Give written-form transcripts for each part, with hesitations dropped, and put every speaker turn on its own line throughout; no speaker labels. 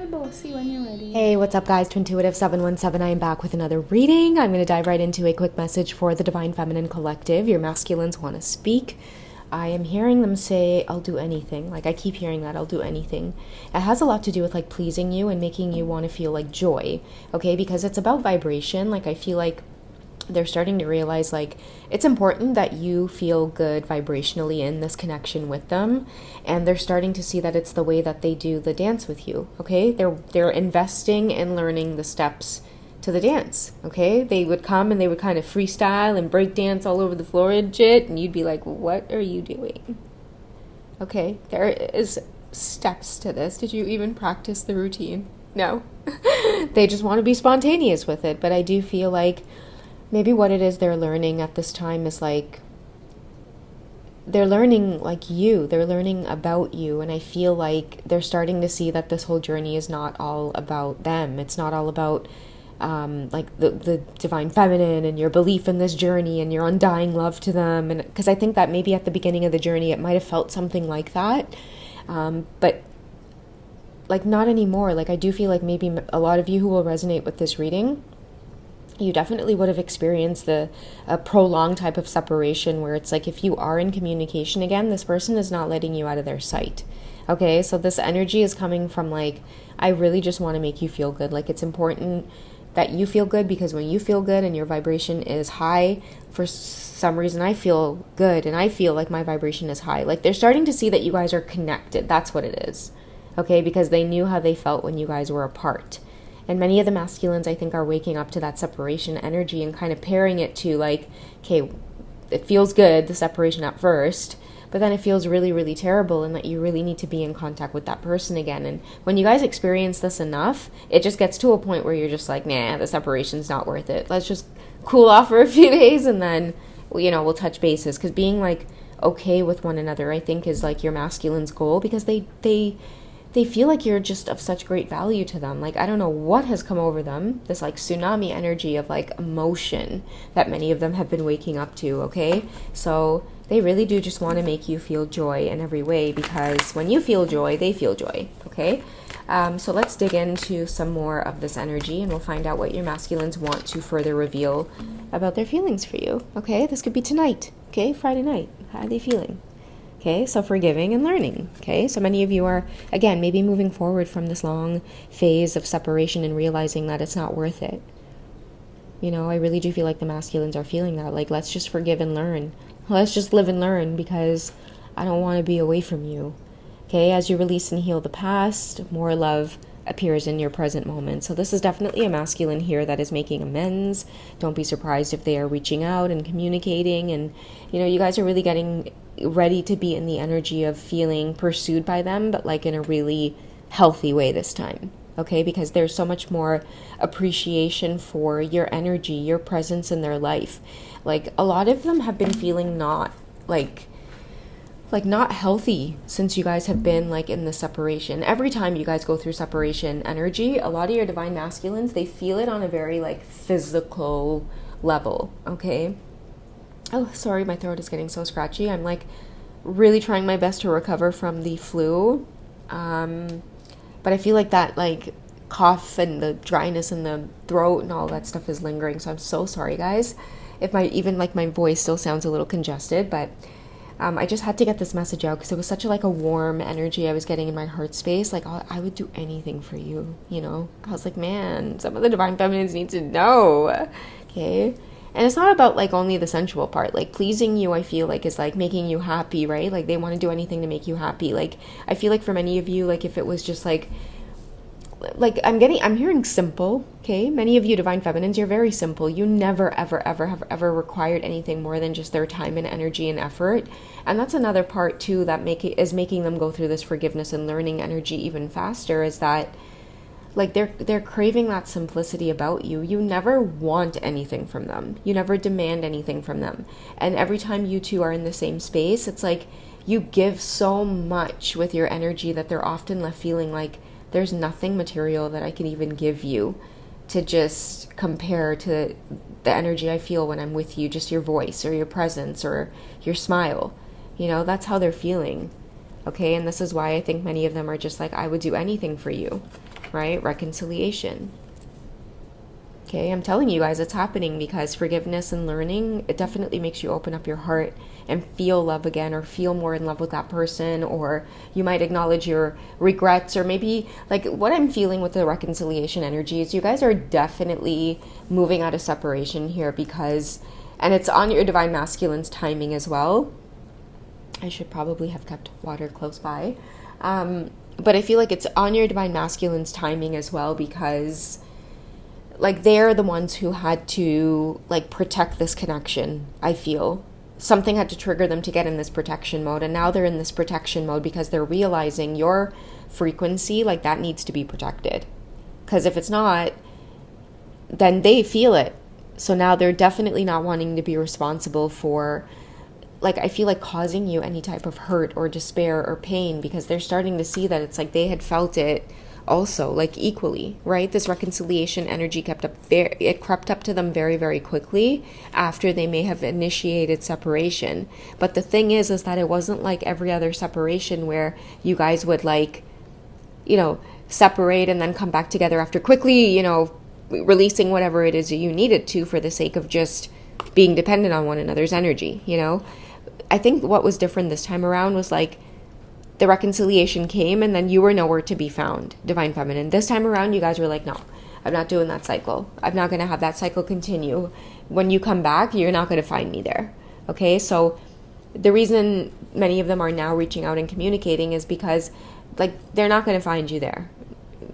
bossy when you're ready.
Hey, what's up, guys? Twintuitive 717. I am back with another reading. I'm going to dive right into a quick message for the Divine Feminine Collective. Your masculines want to speak. I am hearing them say, I'll do anything. Like, I keep hearing that, I'll do anything. It has a lot to do with, like, pleasing you and making you want to feel, like, joy, okay? Because it's about vibration. Like, I feel like they're starting to realize, like, it's important that you feel good vibrationally in this connection with them, and they're starting to see that it's the way that they do the dance with you, okay? They're investing in learning the steps to the dance, okay? They would come and they would kind of freestyle and break dance all over the floor and shit, and you'd be like, what are you doing? Okay, there is steps to this. Did you even practice the routine? No. They just want to be spontaneous with it, but I do feel like maybe what it is they're learning at this time is, like, they're learning, like, you. They're learning about you. And I feel like they're starting to see that this whole journey is not all about them. It's not all about, like, the divine feminine and your belief in this journey and your undying love to them. And because I think that maybe at the beginning of the journey, it might have felt something like that. But, like, not anymore. Like, I do feel like maybe a lot of you who will resonate with this reading, you definitely would have experienced a prolonged type of separation where it's like, if you are in communication again, this person is not letting you out of their sight. Okay, so this energy is coming from, like, I really just want to make you feel good. Like, it's important that you feel good, because when you feel good and your vibration is high, for some reason I feel good and I feel like my vibration is high. Like, they're starting to see that you guys are connected. That's what it is. Okay, because they knew how they felt when you guys were apart. And many of the masculines, I think, are waking up to that separation energy and kind of pairing it to, like, okay, it feels good, the separation at first, but then it feels really, really terrible, and that you really need to be in contact with that person again. And when you guys experience this enough, it just gets to a point where you're just like, nah, the separation's not worth it. Let's just cool off for a few days, and then, you know, we'll touch bases. Because being, like, okay with one another, I think, is, like, your masculine's goal, because they feel like you're just of such great value to them. Like, I don't know what has come over them, this, like, tsunami energy of, like, emotion that many of them have been waking up to, okay? So they really do just want to make you feel joy in every way, because when you feel joy, they feel joy, okay? So let's dig into some more of this energy, and we'll find out what your masculines want to further reveal about their feelings for you, okay? This could be tonight, okay? Friday night. How are they feeling? Okay, so forgiving and learning. Okay, so many of you are, again, maybe moving forward from this long phase of separation and realizing that it's not worth it. You know, I really do feel like the masculines are feeling that. Like, let's just forgive and learn. Let's just live and learn, because I don't want to be away from you. Okay, as you release and heal the past, more love appears in your present moment. So this is definitely a masculine here that is making amends. Don't be surprised if they are reaching out and communicating, and, you know, you guys are really getting ready to be in the energy of feeling pursued by them, but, like, in a really healthy way this time, okay? Because there's so much more appreciation for your energy, your presence in their life. Like, a lot of them have been feeling not not healthy since you guys have been, like, in the separation. Every time you guys go through separation energy, a lot of your divine masculines, they feel it on a very, like, physical level, okay? Oh, sorry, my throat is getting so scratchy. I'm, like, really trying my best to recover from the flu. But I feel like that, like, cough and the dryness in the throat and all that stuff is lingering. So I'm so sorry, guys, if my voice still sounds a little congested. But I just had to get this message out, because it was such a warm energy I was getting in my heart space. Like, I would do anything for you, you know? I was like, man, some of the divine feminines need to know, okay? And it's not about, like, only the sensual part. Like, pleasing you, I feel like, is, like, making you happy, right? Like, they want to do anything to make you happy. Like, I feel like for many of you, like, if it was just, like, I'm hearing simple, okay? Many of you divine feminines, you're very simple. You never, ever, ever have ever required anything more than just their time and energy and effort. And that's another part, too, that is making them go through this forgiveness and learning energy even faster, is that, like, they're craving that simplicity about you. You never want anything from them. You never demand anything from them. And every time you two are in the same space, it's like you give so much with your energy that they're often left feeling like there's nothing material that I can even give you to just compare to the energy I feel when I'm with you, just your voice or your presence or your smile. You know, that's how they're feeling. Okay, and this is why I think many of them are just like, I would do anything for you. right? Reconciliation. Okay, I'm telling you guys it's happening because forgiveness and learning, it definitely makes you open up your heart and feel love again, or feel more in love with that person, or you might acknowledge your regrets, or maybe like what I'm feeling with the reconciliation energy is you guys are definitely moving out of separation here because, and it's on your divine masculine's timing as well. I should probably have kept water close by. But I feel like it's on your divine masculine's timing as well because like they're the ones who had to like protect this connection. I feel something had to trigger them to get in this protection mode, and now they're in this protection mode because they're realizing your frequency, like that needs to be protected, because if it's not, then they feel it. So now they're definitely not wanting to be responsible for, like, I feel like causing you any type of hurt or despair or pain, because they're starting to see that it's like they had felt it also, like equally, right? This reconciliation energy crept up to them very, very quickly after they may have initiated separation. But the thing is that it wasn't like every other separation where you guys would like, separate and then come back together after quickly, releasing whatever it is that you needed to for the sake of just being dependent on one another's energy, I think what was different this time around was like the reconciliation came and then you were nowhere to be found, Divine Feminine. This time around, you guys were like, no, I'm not doing that cycle. I'm not going to have that cycle continue. When you come back, you're not going to find me there. Okay, so the reason many of them are now reaching out and communicating is because like they're not going to find you there.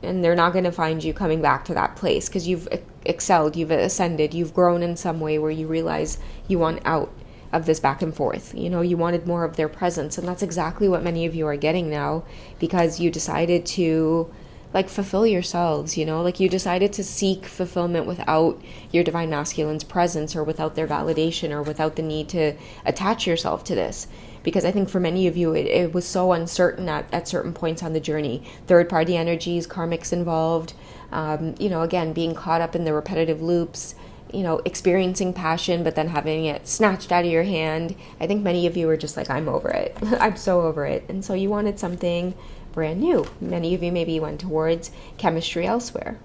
And they're not going to find you coming back to that place because you've excelled, you've ascended, you've grown in some way where you realize you want out of this back and forth. You wanted more of their presence, and that's exactly what many of you are getting now because you decided to like fulfill yourselves, like you decided to seek fulfillment without your divine masculine's presence or without their validation or without the need to attach yourself to this. Because I think for many of you, it was so uncertain at certain points on the journey. Third-party energies, karmics involved, again, being caught up in the repetitive loops, experiencing passion, but then having it snatched out of your hand. I think many of you were just like, I'm over it. I'm so over it. And so you wanted something brand new. Many of you maybe went towards chemistry elsewhere.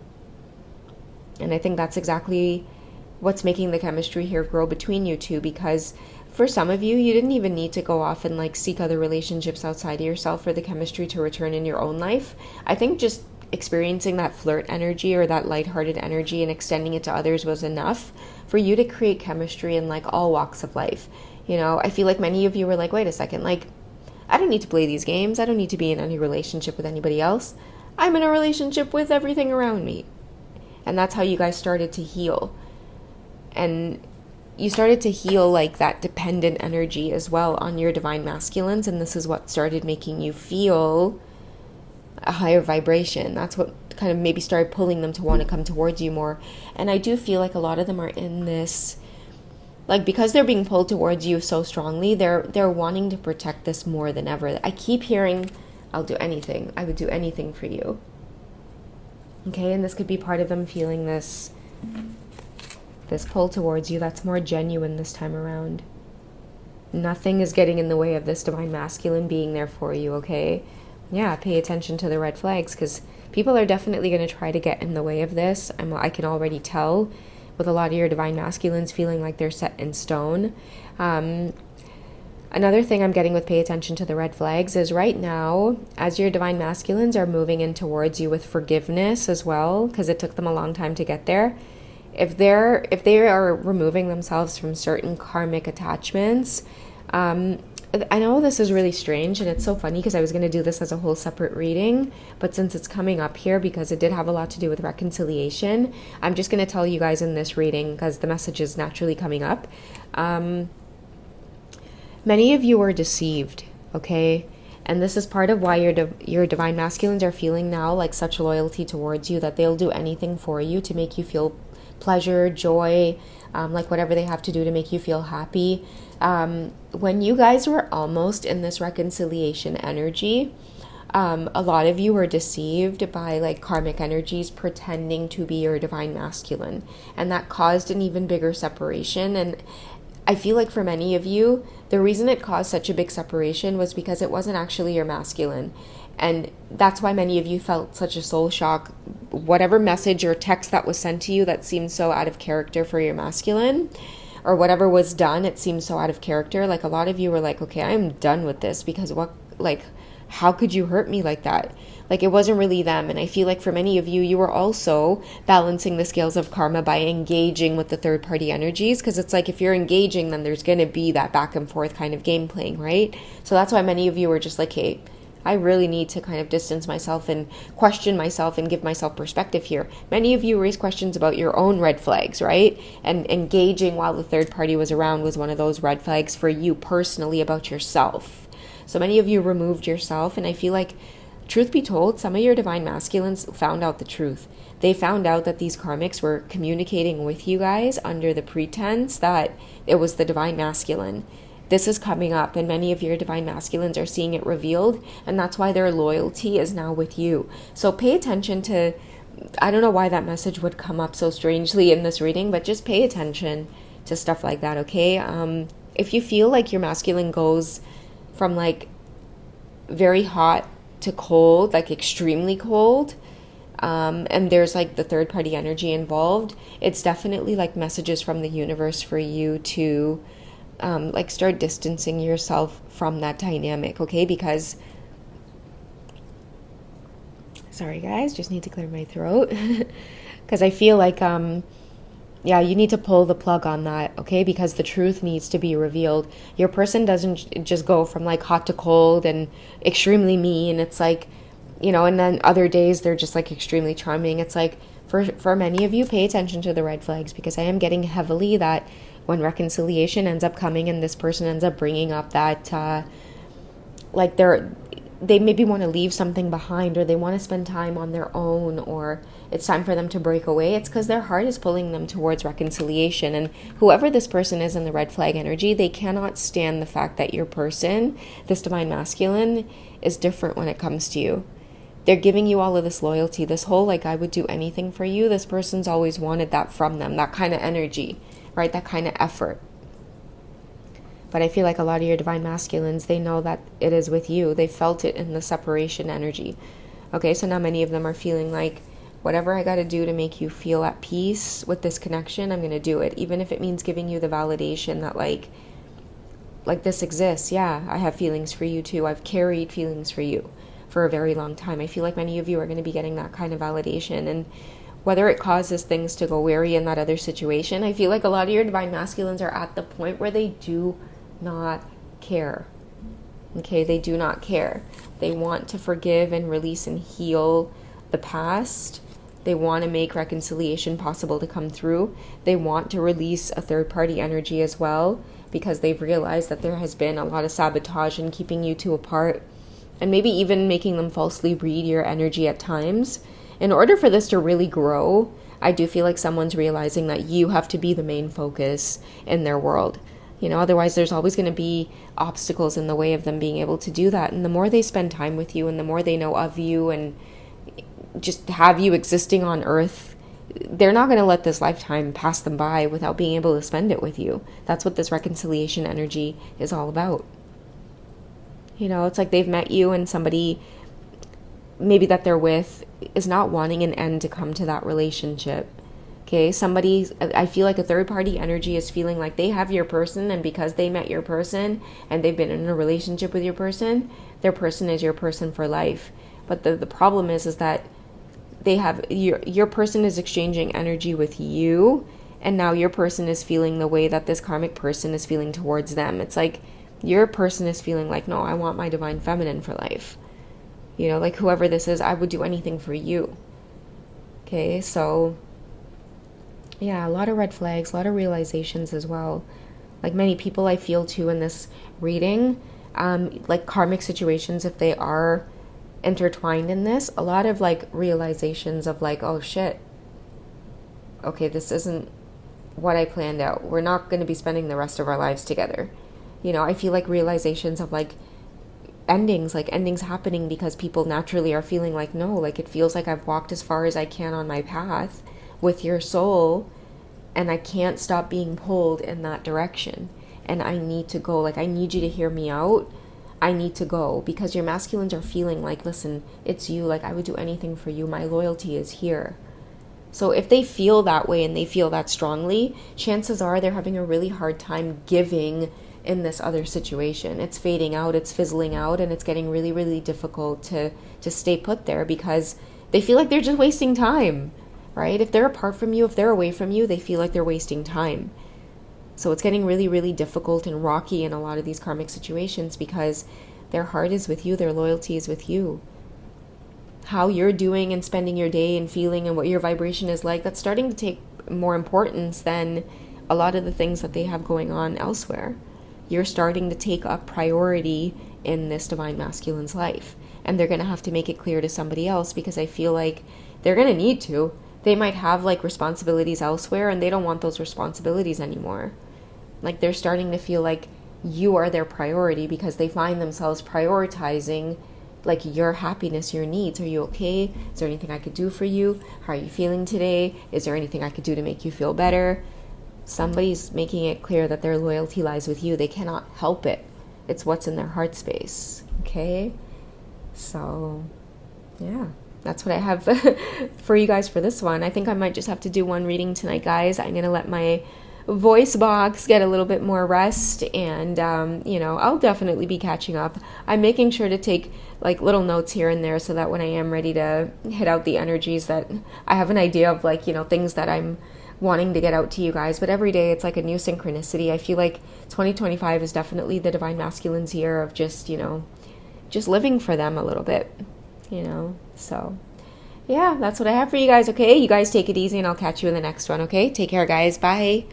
And I think that's exactly what's making the chemistry here grow between you two, because for some of you, you didn't even need to go off and like seek other relationships outside of yourself for the chemistry to return in your own life. I think just experiencing that flirt energy or that lighthearted energy and extending it to others was enough for you to create chemistry in like all walks of life. I feel like many of you were like, wait a second, like I don't need to play these games. I don't need to be in any relationship with anybody else. I'm in a relationship with everything around me. And that's how you guys started to heal. And you started to heal like that dependent energy as well on your divine masculines. And this is what started making you feel a higher vibration. That's what kind of maybe started pulling them to want to come towards you more. And I do feel like a lot of them are in this, like, because they're being pulled towards you so strongly, they're wanting to protect this more than ever. I keep hearing, I'll do anything. I would do anything for you. Okay, and this could be part of them feeling this pull towards you that's more genuine this time around. Nothing is getting in the way of this divine masculine being there for you, okay? Yeah, pay attention to the red flags, because people are definitely going to try to get in the way of this. I can already tell with a lot of your divine masculines feeling like they're set in stone. Another thing I'm getting with pay attention to the red flags is right now, as your divine masculines are moving in towards you with forgiveness as well, because it took them a long time to get there. If they are removing themselves from certain karmic attachments, I know this is really strange, and it's so funny because I was going to do this as a whole separate reading, but since it's coming up here because it did have a lot to do with reconciliation, I'm just going to tell you guys in this reading because the message is naturally coming up. Many of you were deceived, okay? And this is part of why your divine masculines are feeling now like such loyalty towards you that they'll do anything for you to make you feel pleasure, joy, like whatever they have to do to make you feel happy. When you guys were almost in this reconciliation energy, a lot of you were deceived by like karmic energies pretending to be your divine masculine, and that caused an even bigger separation. And I feel like for many of you, the reason it caused such a big separation was because it wasn't actually your masculine. And that's why many of you felt such a soul shock. Whatever message or text that was sent to you that seemed so out of character for your masculine, or whatever was done, it seemed so out of character. Like a lot of you were like, okay, I'm done with this, because how could you hurt me like that? Like, it wasn't really them. And I feel like for many of you, you were also balancing the scales of karma by engaging with the third party energies. Because it's like, if you're engaging, then there's going to be that back and forth kind of game playing, right? So that's why many of you were just like, hey, I really need to kind of distance myself and question myself and give myself perspective here. Many of you raised questions about your own red flags, right? And engaging while the third party was around was one of those red flags for you personally about yourself. So many of you removed yourself, and I feel like, truth be told, some of your divine masculines found out the truth. They found out that these karmics were communicating with you guys under the pretense that it was the divine masculine. This is coming up, and many of your divine masculines are seeing it revealed, and that's why their loyalty is now with you. So pay attention to, I don't know why that message would come up so strangely in this reading, but just pay attention to stuff like that, okay? If you feel like your masculine goes from like very hot to cold, like extremely cold, and there's like the third party energy involved, it's definitely like messages from the universe for you to like start distancing yourself from that dynamic, okay? Because, sorry guys, just need to clear my throat, because I feel like yeah, you need to pull the plug on that, okay? Because the truth needs to be revealed. Your person doesn't just go from like hot to cold and extremely mean. It's like, you know, and then other days they're just like extremely charming. It's like, for many of you, pay attention to the red flags, because I am getting heavily that when reconciliation ends up coming and this person ends up bringing up that like they maybe want to leave something behind, or they want to spend time on their own, or it's time for them to break away, it's because their heart is pulling them towards reconciliation. And whoever this person is in the red flag energy, they cannot stand the fact that your person, this divine masculine, is different when it comes to you. They're giving you all of this loyalty, this whole like, I would do anything for you. This person's always wanted that from them, that kind of energy, right? That kind of effort. But I feel like a lot of your divine masculines, they know that it is with you. They felt it in the separation energy. Okay, so now many of them are feeling like, whatever I got to do to make you feel at peace with this connection, I'm going to do it. Even if it means giving you the validation that like this exists. Yeah, I have feelings for you too. I've carried feelings for you for a very long time. I feel like many of you are going to be getting that kind of validation. And whether it causes things to go wary in that other situation, I feel like a lot of your divine masculines are at the point where they do not care. Okay, they do not care. They want to forgive and release and heal the past. They want to make reconciliation possible to come through. They want to release a third party energy as well, because they've realized that there has been a lot of sabotage in keeping you two apart, and maybe even making them falsely read your energy at times. In order for this to really grow, I do feel like someone's realizing that you have to be the main focus in their world. You know, otherwise there's always going to be obstacles in the way of them being able to do that. And the more they spend time with you and the more they know of you and just have you existing on earth, they're not going to let this lifetime pass them by without being able to spend it with you. That's what this reconciliation energy is all about. You know, it's like they've met you and somebody maybe that they're with is not wanting an end to come to that relationship. Okay, I feel like a third party energy is feeling like they have your person, and because they met your person and they've been in a relationship with your person, their person is your person for life. But the problem is that they have your person is exchanging energy with you, and now your person is feeling the way that this karmic person is feeling towards them. It's like your person is feeling like, no, I want my divine feminine for life. You know, like whoever this is, I would do anything for you. Okay, so yeah, a lot of red flags, a lot of realizations as well. Like many people I feel too in this reading, like karmic situations, if they are intertwined in this, a lot of like realizations of like, oh shit, okay, this isn't what I planned out. We're not going to be spending the rest of our lives together. You know, I feel like realizations of like endings happening because people naturally are feeling like, no, like it feels like I've walked as far as I can on my path with your soul, and I can't stop being pulled in that direction. and I need to go. Like, I need you to hear me out. I need to go, because your masculines are feeling like, listen, it's you. Like, I would do anything for you. My loyalty is here. So if they feel that way and they feel that strongly, chances are they're having a really hard time giving in this other situation. It's fading out, it's fizzling out, and it's getting really, really difficult to stay put there, because they feel like they're just wasting time, right? If they're apart from you, if they're away from you, they feel like they're wasting time. So it's getting really, really difficult and rocky in a lot of these karmic situations, because their heart is with you, their loyalty is with you. How you're doing and spending your day and feeling and what your vibration is like, that's starting to take more importance than a lot of the things that they have going on elsewhere. You're starting to take up priority in this divine masculine's life, and they're going to have to make it clear to somebody else, because I feel like they're going to need to. They might have like responsibilities elsewhere, and they don't want those responsibilities anymore. Like, they're starting to feel like you are their priority, because they find themselves prioritizing like your happiness, your needs. Are you okay? Is there anything I could do for you? How are you feeling today? Is there anything I could do to make you feel better? Somebody's making it clear that their loyalty lies with you. They cannot help it. It's what's in their heart space. Okay? So, yeah. That's what I have for you guys for this one. I think I might just have to do one reading tonight, guys. I'm going to let my voice box get a little bit more rest, and I'll definitely be catching up. I'm making sure to take like little notes here and there, so that when I am ready to hit out the energies, that I have an idea of like, things that I'm wanting to get out to you guys. But every day it's like a new synchronicity. I feel like 2025 is definitely the divine masculine's year of just living for them a little bit, so yeah, that's what I have for you guys. Okay, you guys take it easy, and I'll catch you in the next one. Okay, take care, guys. Bye.